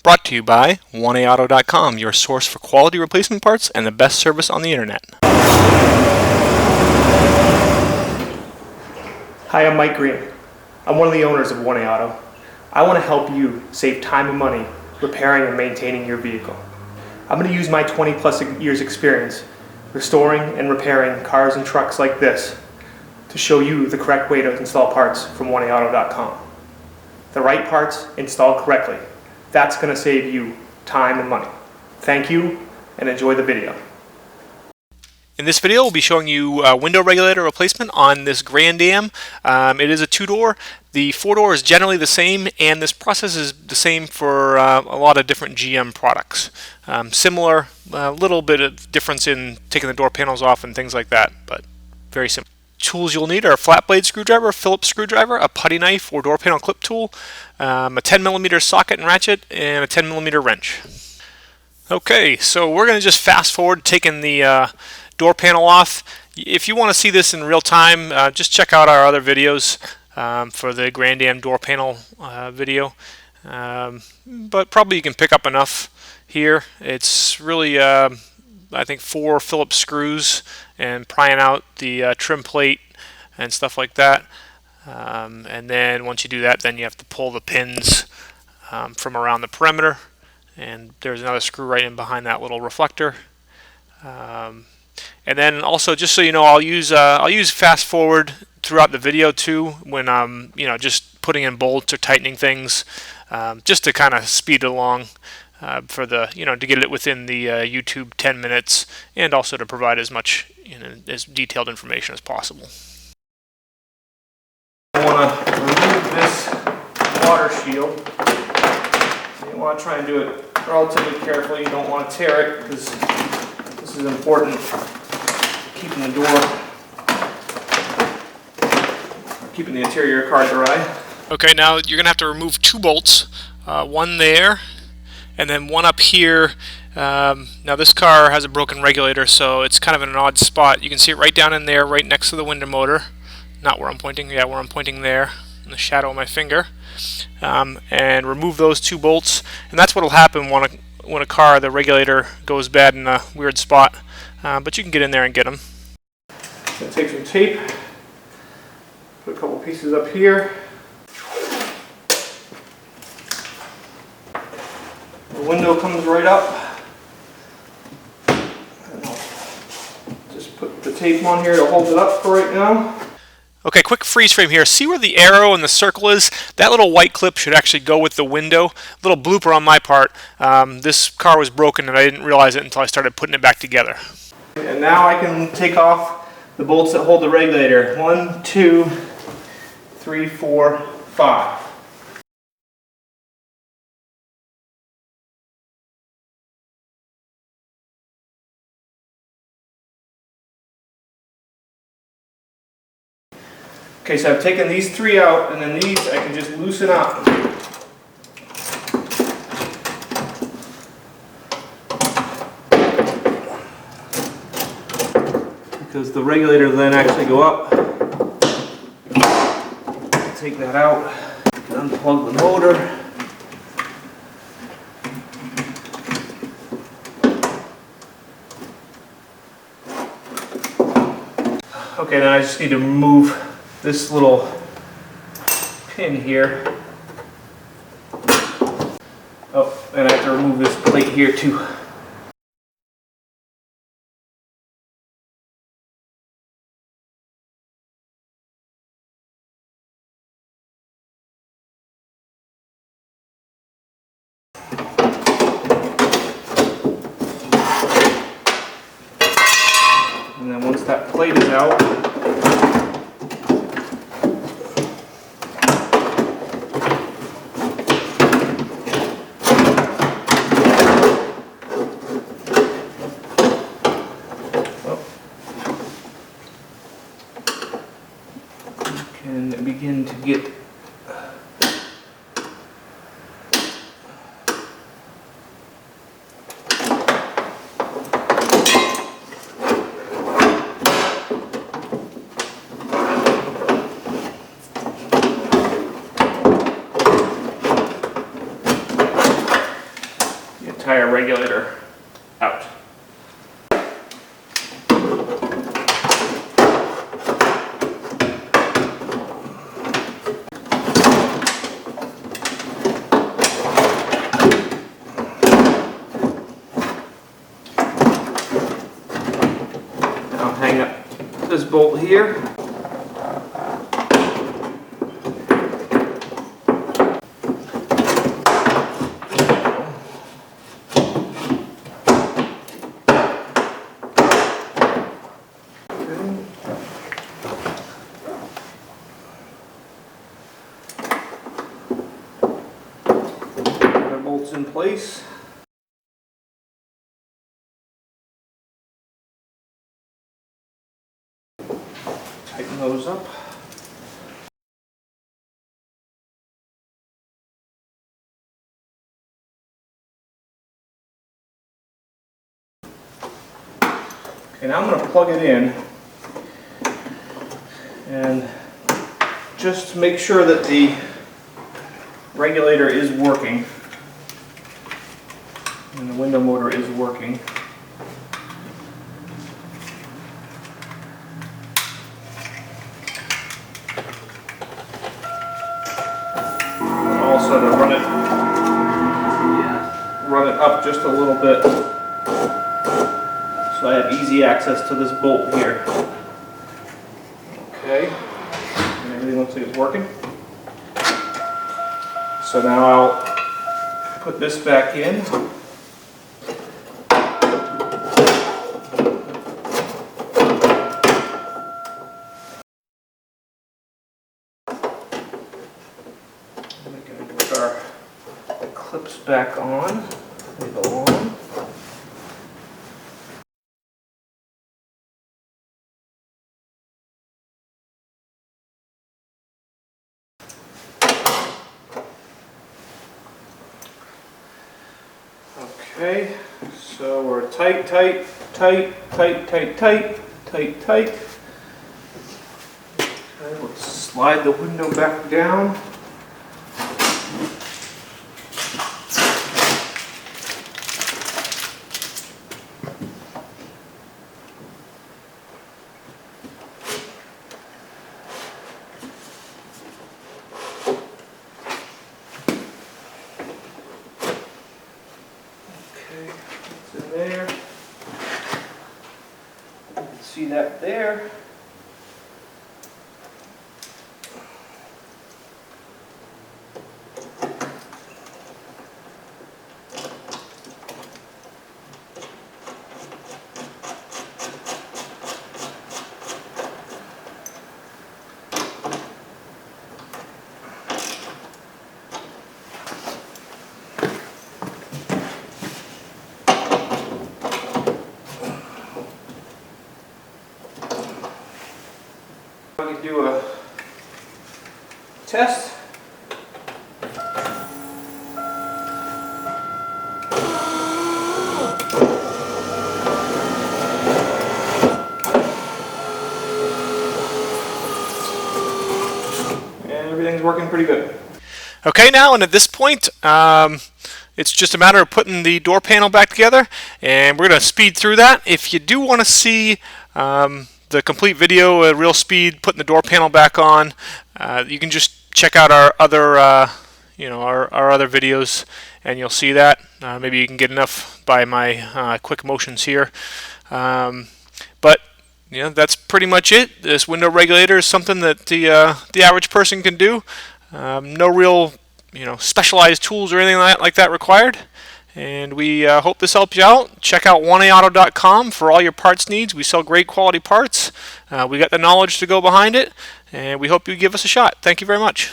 Brought to you by 1AAuto.com, your source for quality replacement parts and the best service on the internet. Hi, I'm Mike Green. I'm one of the owners of 1A Auto. I want to help you save time and money repairing and maintaining your vehicle. I'm going to use my 20+ years experience restoring and repairing cars and trucks like this to show you the correct way to install parts from 1AAuto.com. The right parts installed correctly. That's going to save you time and money. Thank you and enjoy the video. In this video, we'll be showing you a window regulator replacement on this Grand Am. It is a 2-door. The 4-door is generally the same, and this process is the same for a lot of different GM products. Similar, a little bit of difference in taking the door panels off and things like that, but very similar. Tools you'll need are a flat blade screwdriver, a Phillips screwdriver, a putty knife or door panel clip tool, a 10mm socket and ratchet, and a 10mm wrench. Okay, so we're going to just fast forward taking the door panel off. If you want to see this in real time, just check out our other videos for the Grand Am door panel video. But probably you can pick up enough here. It's really I think 4 Phillips screws and prying out the trim plate and stuff like that. And then once you do that, then you have to pull the pins from around the perimeter. And there's another screw right in behind that little reflector. And then also, just so you know, I'll use fast forward throughout the video too when I'm just putting in bolts or tightening things, just to kind of speed it along. For the to get it within the YouTube 10 minutes, and also to provide as much as detailed information as possible. I want to remove this water shield. You want to try and do it relatively carefully. You don't want to tear it because this is important for keeping the keeping the interior of your car dry. Okay, now you're gonna have to remove 2 bolts, one there and then one up here. Now this car has a broken regulator, so it's kind of in an odd spot. You can see it right down in there, right next to the window motor. Not where I'm pointing, yeah, where I'm pointing there, in the shadow of my finger. And remove those 2 bolts, and that's what will happen when a car, the regulator, goes bad in a weird spot. But you can get in there and get them. Gonna take some tape, put a couple pieces up here. The window comes right up, and I'll just put the tape on here to hold it up for right now. Okay, quick freeze frame here. See where the arrow and the circle is? That little white clip should actually go with the window. Little blooper on my part. This car was broken and I didn't realize it until I started putting it back together. And now I can take off the bolts that hold the regulator. 1, 2, 3, 4, 5. Okay, so I've taken these 3 out, and then these I can just loosen up. Because the regulator will then actually go up. Take that out, unplug the motor. Okay, then I just need to remove this little pin here. Oh, and I have to remove this plate here too. And then once that plate is out, and begin to get entire regulator out. Now hang up this bolt here. Bolts in place. Tighten those up. Okay, now I'm going to plug it in and just make sure that the regulator is working and the window motor is working. Also to run it up just a little bit so I have easy access to this bolt here. Okay, and everything looks like it's working. So now I'll put this back in. Put our clips back on. They go on. Okay, so we're tight. Okay, let's slide the window back down. It's in there. You can see that there. We can do a test. And everything's working pretty good. Okay, now, and at this point, it's just a matter of putting the door panel back together, and we're going to speed through that. If you do want to see the complete video at real speed, putting the door panel back on, you can just check out our other, our other videos, and you'll see that. Maybe you can get enough by my quick motions here, but that's pretty much it. This window regulator is something that the average person can do. No real, specialized tools or anything like that required. And we hope this helps you out. Check out 1aauto.com for all your parts needs. We sell great quality parts. We got the knowledge to go behind it, and we hope you give us a shot. Thank you very much.